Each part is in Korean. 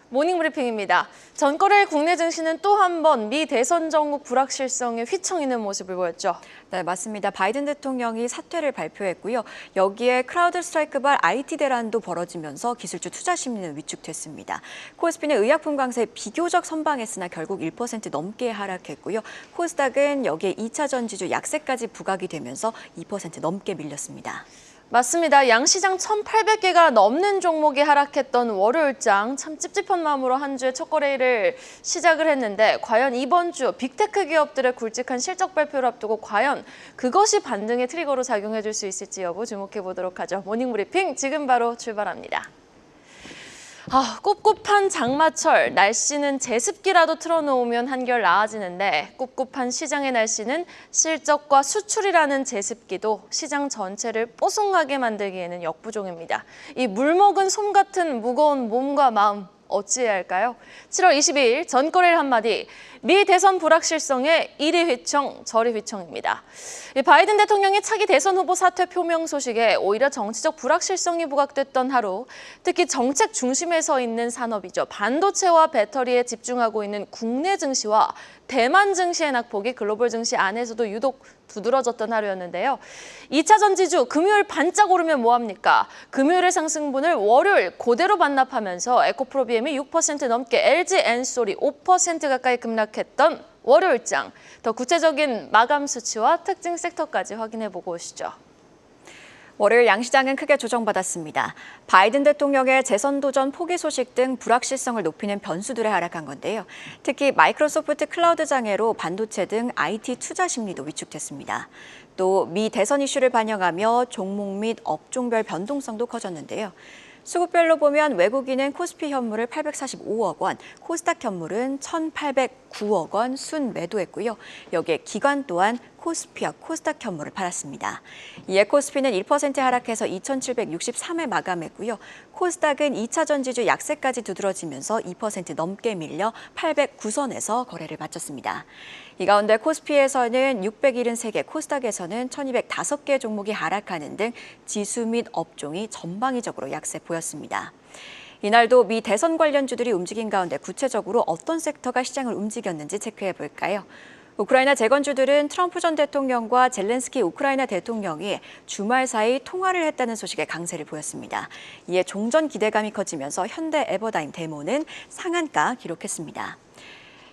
모닝브리핑입니다. 전거래일 국내 증시는 또 한 번 미 대선 전국 불확실성에 휘청이는 모습을 보였죠. 네, 맞습니다. 바이든 대통령이 사퇴를 발표했고요. 여기에 크라우드 스트라이크발 IT 대란도 벌어지면서 기술주 투자 심리는 위축됐습니다. 코스피는 의약품 강세에 비교적 선방했으나 결국 1% 넘게 하락했고요. 코스닥은 여기에 2차 전지주 약세까지 부각이 되면서 2% 넘게 밀렸습니다. 맞습니다. 양시장 1,800개가 넘는 종목이 하락했던 월요일장 참 찝찝한 마음으로 한 주의 첫 거래일을 시작을 했는데 과연 이번 주 빅테크 기업들의 굵직한 실적 발표를 앞두고 과연 그것이 반등의 트리거로 작용해 줄 수 있을지 여부 주목해 보도록 하죠. 모닝브리핑 지금 바로 출발합니다. 꿉꿉한 장마철, 날씨는 제습기라도 틀어놓으면 한결 나아지는데 꿉꿉한 시장의 날씨는 실적과 수출이라는 제습기도 시장 전체를 뽀송하게 만들기에는 역부족입니다. 이 물먹은 솜 같은 무거운 몸과 마음 어찌해야 할까요? 7월 22일 전거래일 한마디, 미 대선 불확실성에 이리 휘청 저리 휘청입니다. 바이든 대통령의 차기 대선 후보 사퇴 표명 소식에 오히려 정치적 불확실성이 부각됐던 하루, 특히 정책 중심에 서 있는 산업이죠. 반도체와 배터리에 집중하고 있는 국내 증시와 대만 증시의 낙폭이 글로벌 증시 안에서도 유독 두드러졌던 하루였는데요. 2차 전지주 금요일 반짝 오르면 뭐합니까? 금요일의 상승분을 월요일 그대로 반납하면서 에코프로비엠이 6% 넘게, LG 엔솔이 5% 가까이 급락했던 월요일장. 더 구체적인 마감 수치와 특징 섹터까지 확인해보고 오시죠. 월요일 양시장은 크게 조정받았습니다. 바이든 대통령의 재선 도전 포기 소식 등 불확실성을 높이는 변수들에 하락한 건데요. 특히 마이크로소프트 클라우드 장애로 반도체 등 IT 투자 심리도 위축됐습니다. 또 미 대선 이슈를 반영하며 종목 및 업종별 변동성도 커졌는데요. 수급별로 보면 외국인은 코스피 현물을 845억 원, 코스닥 현물은 1,809억 원 순매도했고요. 여기에 기관 또한 코스피와 코스닥 현물을 팔았습니다. 이에 코스피는 1% 하락해서 2,763에 마감했고요. 코스닥은 2차 전지주 약세까지 두드러지면서 2% 넘게 밀려 809선에서 거래를 마쳤습니다. 이 가운데 코스피에서는 673개, 코스닥에서는 1,205개 종목이 하락하는 등 지수 및 업종이 전방위적으로 약세 보였습니다. 이날도 미 대선 관련주들이 움직인 가운데 구체적으로 어떤 섹터가 시장을 움직였는지 체크해 볼까요? 우크라이나 재건주들은 트럼프 전 대통령과 젤렌스키 우크라이나 대통령이 주말 사이 통화를 했다는 소식에 강세를 보였습니다. 이에 종전 기대감이 커지면서 현대 에버다임 데모는 상한가 기록했습니다.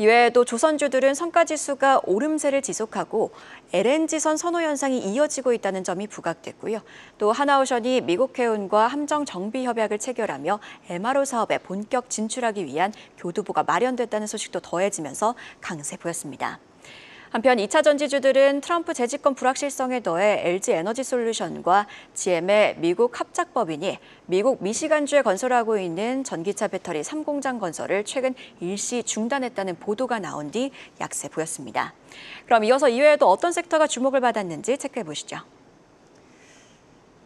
이외에도 조선주들은 성과지수가 오름세를 지속하고 LNG선 선호 현상이 이어지고 있다는 점이 부각됐고요. 또 하나오션이 미국 해운과 함정 정비 협약을 체결하며 MRO 사업에 본격 진출하기 위한 교두보가 마련됐다는 소식도 더해지면서 강세 보였습니다. 한편 2차 전지주들은 트럼프 재집권 불확실성에 더해 LG 에너지 솔루션과 GM의 미국 합작법인이 미국 미시간주에 건설하고 있는 전기차 배터리 3공장 건설을 최근 일시 중단했다는 보도가 나온 뒤 약세 보였습니다. 그럼 이어서 이외에도 어떤 섹터가 주목을 받았는지 체크해 보시죠.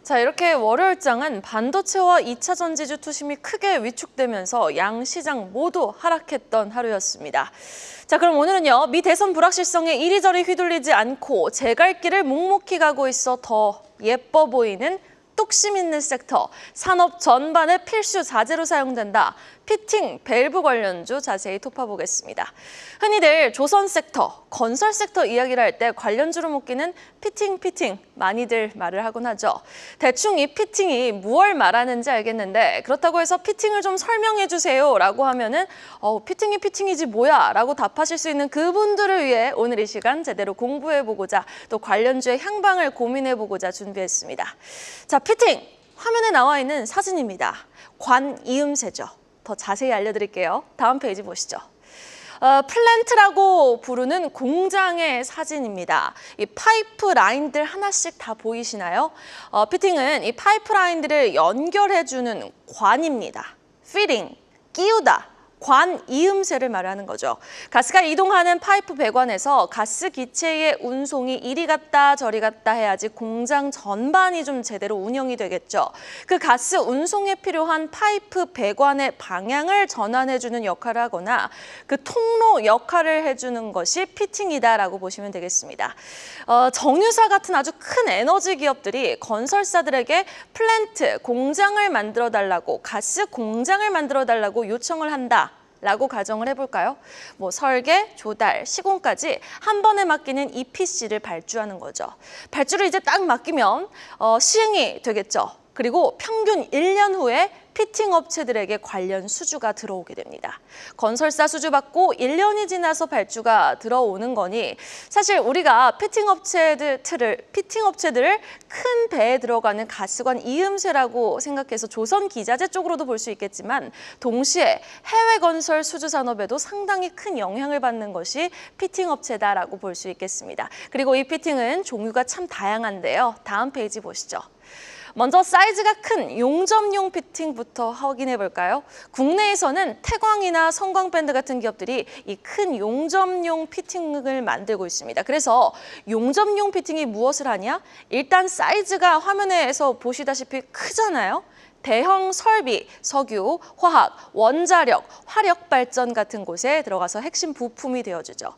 자, 이렇게 월요일장은 반도체와 2차 전지주 투심이 크게 위축되면서 양 시장 모두 하락했던 하루였습니다. 자, 그럼 오늘은요, 미 대선 불확실성에 이리저리 휘둘리지 않고 제 갈 길을 묵묵히 가고 있어 더 예뻐 보이는 뚝심 있는 섹터, 산업 전반의 필수 자재로 사용된다. 피팅, 밸브 관련주 자세히 톱어보겠습니다. 흔히들 조선 섹터, 건설 섹터 이야기를 할 때 관련주로 묶이는 피팅 많이들 말을 하곤 하죠. 대충 이 피팅이 무얼 말하는지 알겠는데 그렇다고 해서 피팅을 좀 설명해 주세요 라고 하면은 피팅이 피팅이지 뭐야 라고 답하실 수 있는 그분들을 위해 오늘 이 시간 제대로 공부해보고자 또 관련주의 향방을 고민해보고자 준비했습니다. 자, 피팅! 화면에 나와 있는 사진입니다. 관이음새죠. 더 자세히 알려드릴게요. 다음 페이지 보시죠. 플랜트라고 부르는 공장의 사진입니다. 이 파이프 라인들 하나씩 다 보이시나요? 피팅은 이 파이프 라인들을 연결해주는 관입니다. 피팅, 끼우다, 관이음새를 말하는 거죠. 가스가 이동하는 파이프 배관에서 가스 기체의 운송이 이리 갔다 저리 갔다 해야지 공장 전반이 좀 제대로 운영이 되겠죠. 그 가스 운송에 필요한 파이프 배관의 방향을 전환해주는 역할을 하거나 그 통로 역할을 해주는 것이 피팅이다라고 보시면 되겠습니다. 정유사 같은 아주 큰 에너지 기업들이 건설사들에게 플랜트, 공장을 만들어달라고, 가스 공장을 만들어달라고 요청을 한다라고 가정을 해볼까요? 뭐 설계, 조달, 시공까지 한 번에 맡기는 EPC를 발주하는 거죠. 발주를 이제 딱 맡기면 시행이 되겠죠. 그리고 평균 1년 후에 피팅 업체들에게 관련 수주가 들어오게 됩니다. 건설사 수주 받고 1년이 지나서 발주가 들어오는 거니 사실 우리가 피팅 업체들을 큰 배에 들어가는 가스관 이음새라고 생각해서 조선 기자재 쪽으로도 볼 수 있겠지만 동시에 해외 건설 수주 산업에도 상당히 큰 영향을 받는 것이 피팅 업체다라고 볼 수 있겠습니다. 그리고 이 피팅은 종류가 참 다양한데요. 다음 페이지 보시죠. 먼저 사이즈가 큰 용접용 피팅부터 확인해 볼까요? 국내에서는 태광이나 성광밴드 같은 기업들이 이 큰 용접용 피팅을 만들고 있습니다. 그래서 용접용 피팅이 무엇을 하냐? 일단 사이즈가 화면에서 보시다시피 크잖아요. 대형 설비, 석유, 화학, 원자력, 화력 발전 같은 곳에 들어가서 핵심 부품이 되어주죠.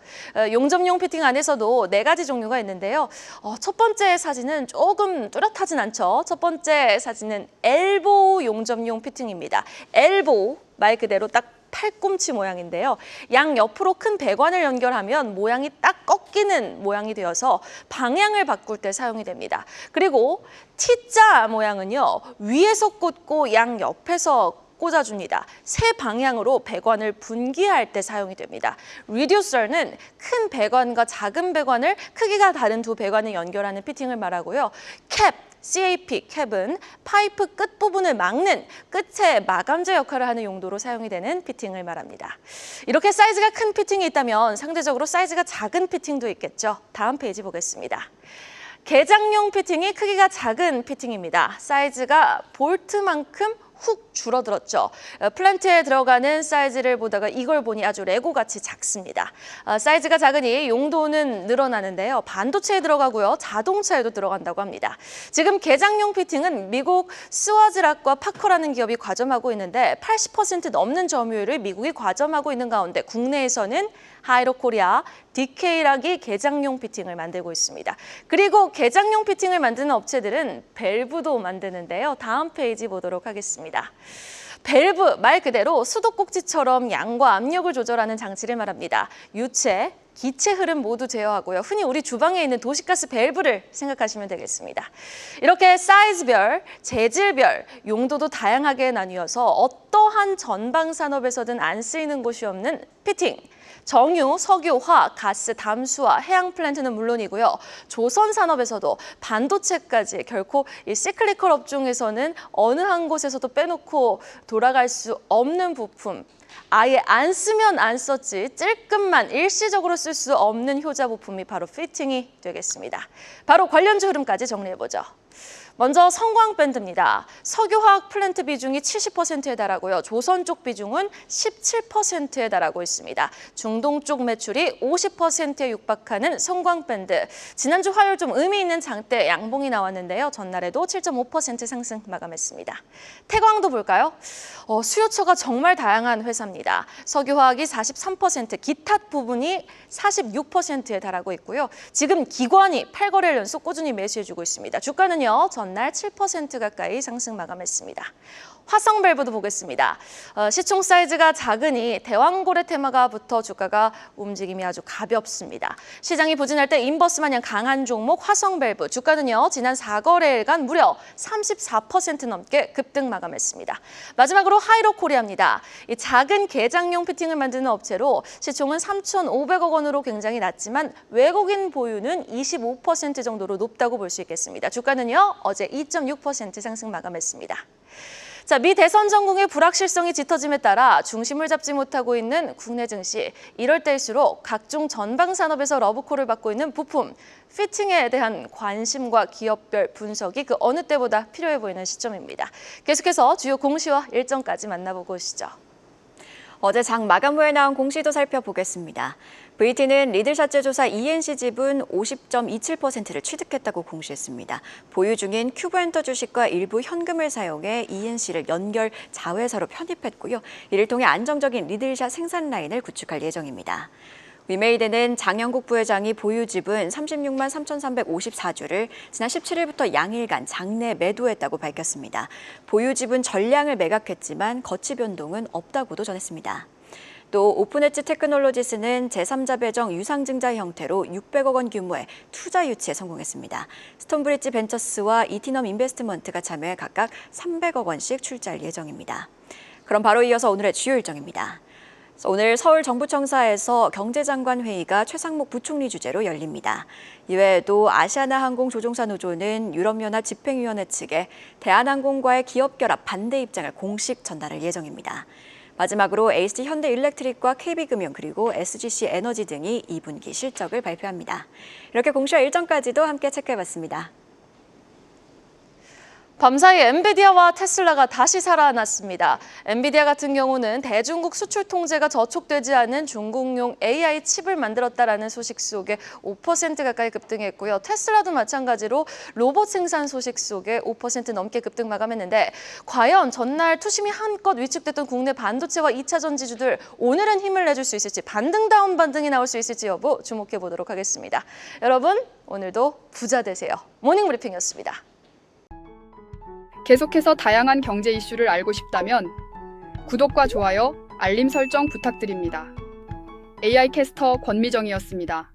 용접용 피팅 안에서도 4가지 종류가 있는데요. 첫 번째 사진은 조금 뚜렷하진 않죠. 첫 번째 사진은 엘보우 용접용 피팅입니다. 엘보우, 말 그대로 딱 팔꿈치 모양인데요. 양 옆으로 큰 배관을 연결하면 모양이 딱 꺾이는 모양이 되어서 방향을 바꿀 때 사용이 됩니다. 그리고 T자 모양은요. 위에서 꽂고 양 옆에서 꽂아줍니다. 세 방향으로 배관을 분기할 때 사용이 됩니다. 리듀서는 큰 배관과 작은 배관을 크기가 다른 두 배관을 연결하는 피팅을 말하고요. CAP, 캡은 파이프 끝부분을 막는 끝에 마감재 역할을 하는 용도로 사용이 되는 피팅을 말합니다. 이렇게 사이즈가 큰 피팅이 있다면 상대적으로 사이즈가 작은 피팅도 있겠죠. 다음 페이지 보겠습니다. 개장용 피팅이 크기가 작은 피팅입니다. 사이즈가 볼트만큼 훅 줄어들었죠. 플랜트에 들어가는 사이즈를 보다가 이걸 보니 아주 레고같이 작습니다. 사이즈가 작으니 용도는 늘어나는데요. 반도체에 들어가고요. 자동차에도 들어간다고 합니다. 지금 개장용 피팅은 미국 스와즈락과 파커라는 기업이 과점하고 있는데 80% 넘는 점유율을 미국이 과점하고 있는 가운데 국내에서는 하이로코리아, DK락이 개장용 피팅을 만들고 있습니다. 그리고 개장용 피팅을 만드는 업체들은 밸브도 만드는데요. 다음 페이지 보도록 하겠습니다. 밸브, 말 그대로 수도꼭지처럼 양과 압력을 조절하는 장치를 말합니다. 유체, 기체 흐름 모두 제어하고요. 흔히 우리 주방에 있는 도시가스 밸브를 생각하시면 되겠습니다. 이렇게 사이즈별, 재질별, 용도도 다양하게 나뉘어서 어떠한 전방 산업에서든 안 쓰이는 곳이 없는 피팅. 정유, 석유, 화학, 가스, 담수화, 해양 플랜트는 물론이고요. 조선 산업에서도 반도체까지 결코 이 시클리컬 업종에서는 어느 한 곳에서도 빼놓고 돌아갈 수 없는 부품. 아예 안 쓰면 안 썼지 찔끔만 일시적으로 쓸 수 없는 효자 부품이 바로 피팅이 되겠습니다. 바로 관련주 흐름까지 정리해보죠. 먼저 성광밴드입니다. 석유화학 플랜트 비중이 70%에 달하고요. 조선 쪽 비중은 17%에 달하고 있습니다. 중동 쪽 매출이 50%에 육박하는 성광밴드. 지난주 화요일 좀 의미 있는 장대 양봉이 나왔는데요. 전날에도 7.5% 상승 마감했습니다. 태광도 볼까요? 수요처가 정말 다양한 회사입니다. 석유화학이 43%, 기타 부분이 46%에 달하고 있고요. 지금 기관이 8거래일 연속 꾸준히 매수해주고 있습니다. 주가는요. 전날 7% 가까이 상승 마감했습니다. 화성 밸브도 보겠습니다. 시총 사이즈가 작으니 대왕고래 테마가 붙어 주가가 움직임이 아주 가볍습니다. 시장이 부진할 때 인버스 마냥 강한 종목 화성 밸브 주가는요. 지난 4거래일간 무려 34% 넘게 급등 마감했습니다. 마지막으로 하이로코리아입니다. 이 작은 개장용 피팅을 만드는 업체로 시총은 3,500억 원으로 굉장히 낮지만 외국인 보유는 25% 정도로 높다고 볼 수 있겠습니다. 주가는요. 어제 2.6% 상승 마감했습니다. 자, 미 대선 전국의 불확실성이 짙어짐에 따라 중심을 잡지 못하고 있는 국내 증시. 이럴 때일수록 각종 전방 산업에서 러브콜을 받고 있는 부품, 피팅에 대한 관심과 기업별 분석이 그 어느 때보다 필요해 보이는 시점입니다. 계속해서 주요 공시와 일정까지 만나보고 오시죠. 어제 장 마감 후에 나온 공시도 살펴보겠습니다. VT는 리들샷 제조사 ENC 지분 50.27%를 취득했다고 공시했습니다. 보유 중인 큐브엔터 주식과 일부 현금을 사용해 ENC를 연결 자회사로 편입했고요. 이를 통해 안정적인 리들샷 생산 라인을 구축할 예정입니다. 위메이드는 장영국 부회장이 보유 지분 36만 3,354주를 지난 17일부터 양일간 장내 매도했다고 밝혔습니다. 보유 지분 전량을 매각했지만 거치 변동은 없다고도 전했습니다. 또 오픈엣지 테크놀로지스는 제3자 배정 유상증자 형태로 600억 원 규모의 투자 유치에 성공했습니다. 스톤브리지 벤처스와 이티넘 인베스트먼트가 참여해 각각 300억 원씩 출자할 예정입니다. 그럼 바로 이어서 오늘의 주요 일정입니다. 오늘 서울 정부청사에서 경제장관 회의가 최상목 부총리 주재로 열립니다. 이외에도 아시아나항공 조종사 노조는 유럽연합 집행위원회 측에 대한항공과의 기업 결합 반대 입장을 공식 전달할 예정입니다. 마지막으로 HD현대일렉트릭과 KB금융 그리고 SGC 에너지 등이 2분기 실적을 발표합니다. 이렇게 공시와 일정까지도 함께 체크해봤습니다. 밤사이 엔비디아와 테슬라가 다시 살아났습니다. 엔비디아 같은 경우는 대중국 수출 통제가 저촉되지 않은 중국용 AI 칩을 만들었다라는 소식 속에 5% 가까이 급등했고요. 테슬라도 마찬가지로 로봇 생산 소식 속에 5% 넘게 급등 마감했는데 과연 전날 투심이 한껏 위축됐던 국내 반도체와 2차 전지주들 오늘은 힘을 내줄 수 있을지 반등다운 반등이 나올 수 있을지 여부 주목해 보도록 하겠습니다. 여러분 오늘도 부자 되세요. 모닝브리핑이었습니다. 계속해서 다양한 경제 이슈를 알고 싶다면 구독과 좋아요, 알림 설정 부탁드립니다. AI 캐스터 권미정이었습니다.